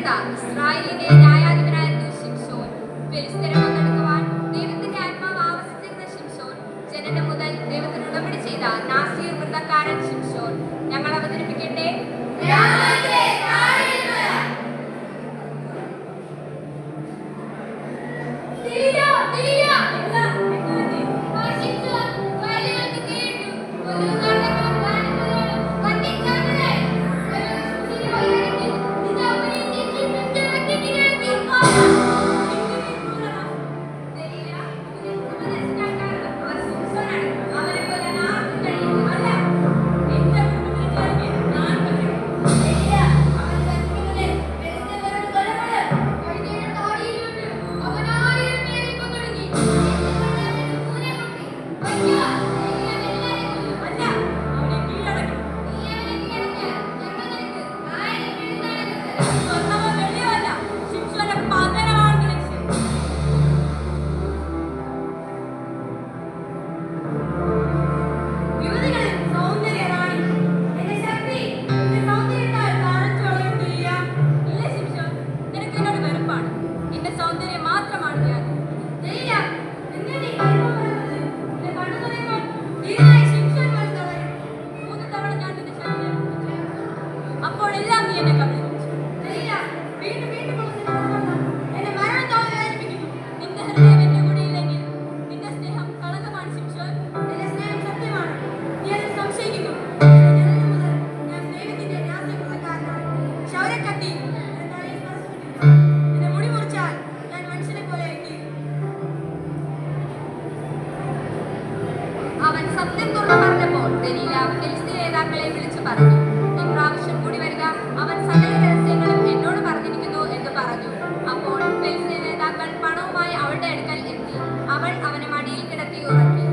ഇസ്രായേലിന്റെ ന്യായാധിപനായിരുന്നു ശിംശോൻ. ഫെലിസ്ത്യരെ കൊന്നൊടുക്കുവാൻ ദൈവത്തിന്റെ ആത്മാവ് ആവസിച്ചിരുന്ന ശിംശോൻ, ജനനം മുതൽ ദൈവത്തിന് ഉടമ്പടി ചെയ്ത നാസീർ വൃത്തക്കാരൻ ശിംശോൻ. ഞങ്ങൾ അവതരിപ്പിക്കട്ടെ. അവൻ സത്യം തുറന്നു പറഞ്ഞപ്പോൾ ദലീല ഫെലിസ്ത്യ നേതാക്കളെ വിളിച്ചു പറഞ്ഞു, ഇപ്രാവശ്യം കൂടി വരിക, അവൻ സകല രഹസ്യങ്ങളും എന്നോട് പറഞ്ഞിരിക്കുന്നു എന്ന് പറഞ്ഞു. അപ്പോൾ ഫെലിസ്ത്യ നേതാക്കൾ പണവുമായി അവളുടെ അടുക്കൽ എത്തി. അവൾ അവനെ മടിയിൽ കിടത്തി ഉറക്കി.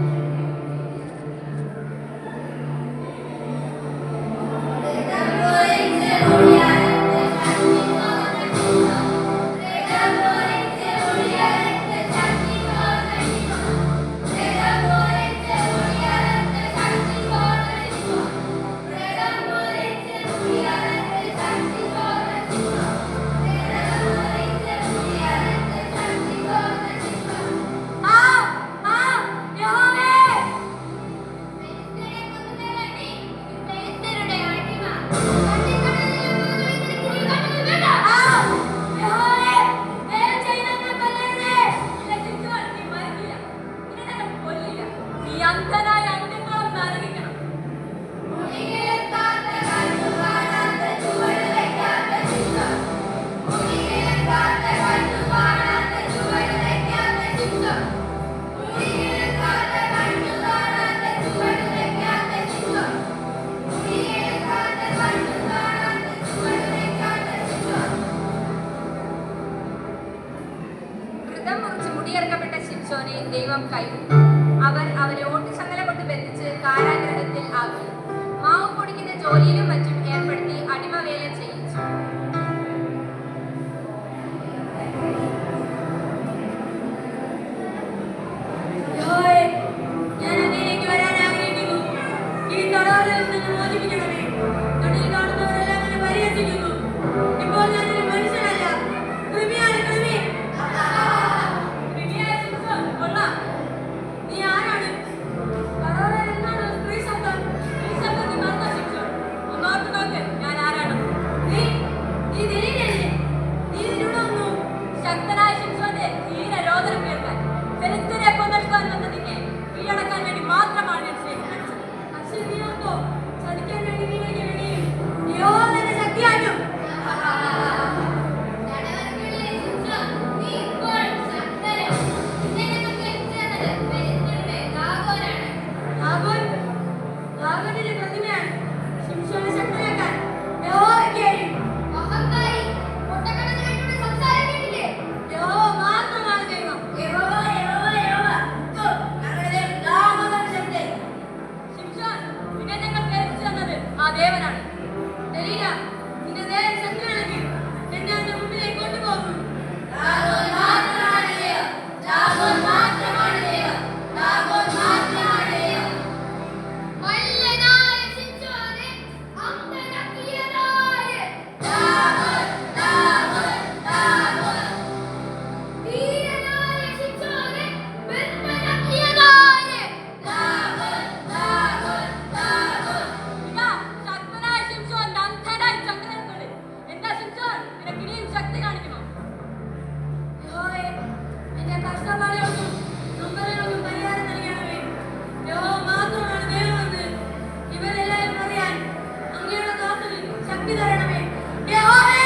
മുടിയിറക്കപ്പെട്ട ശിംശോനെ ദൈവം കൈവിട്ടു. അവർ അവരെ ഓട്ടുചങ്ങല കൊണ്ട് ബന്ധിച്ച് കാരാഗ്രഹത്തിൽ ആക്കി. മാവ് പൊടിക്കുന്ന ജോലിയിലും മറ്റും ഏർപ്പെടുത്തി അടിമവേല ചെയ്യിച്ചു. കഷ്ടപ്പാടുകൾക്കും നൊമ്പരങ്ങൾക്കും പരിഹാരം നൽകണമേ. യഹോവ മാത്രമാണ് ദൈവമെന്ന് ഇവരെല്ലാവരും അറിയാൻ അങ്ങയുടെ ദാസന് ശക്തി തരണമേ. യഹോവേ!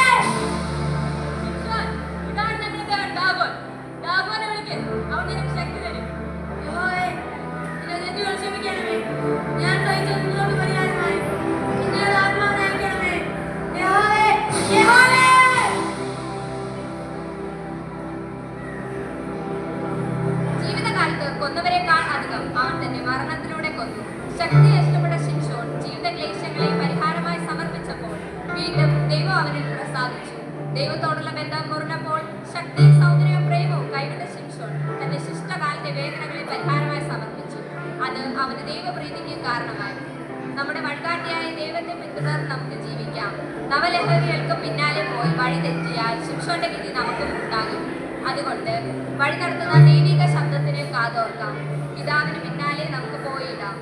ശിംശോൻ, ഇതാണ് ഞങ്ങളുടെ ദേവൻ ദാഗോൻ. ദാഗോനെ വിളിക്ക്, അവൻ നിനക്ക് ശക്തി തരും. യഹോവേ, എന്റെ തെറ്റുകൾ ക്ഷമിക്കണമേ. ഞാൻ സഹിച്ച നിങ്ങളോട് പരിഹാരമായി നിങ്ങളുടെ ആത്മാവിനെ അയക്കണമേ. യഹോവേ! യഹോവേ! ജീവിതകാലത്ത് കൊന്നവരെക്കാൾ അധികം അവൻ തന്നെ മരണത്തിലൂടെ കൊന്നു. ശക്തി നഷ്ടപ്പെട്ട ശിംശോൻ ജീവിത ക്ലേശങ്ങളെ പരിഹാരമായി സമർപ്പിച്ചപ്പോൾ വീണ്ടും ദൈവം അവനിൽ പ്രസാദിച്ചു. ദൈവത്തോടുള്ള ബന്ധം മുറിഞ്ഞപ്പോൾ ശക്തി, സൗന്ദര്യവും പ്രേമവും കൈവിട്ട ശിംശോൻ തന്റെ ശിഷ്ടകാലത്തെ വേദനകളെ പരിഹാരമായി സമർപ്പിച്ചു. അത് അവന് ദൈവപ്രീതിക്ക് കാരണമായി. നമ്മുടെ വഴികാട്ടിയായ ദൈവത്തെ പിന്തുടർന്ന് നമുക്ക് ജീവിക്കാം. നവലഹരികൾക്ക് പിന്നാലെ പോയി വഴി തെറ്റിയാൽ ശിംശോന്റെ ഗതി നമുക്കും ഉണ്ടാകും. അതുകൊണ്ട് വഴി നടത്തുന്ന ദൈവിക ശബ്ദത്തിന് കാതോർക്കാം. പിതാവിന് പിന്നാലെ നമുക്ക് പോയിടാം.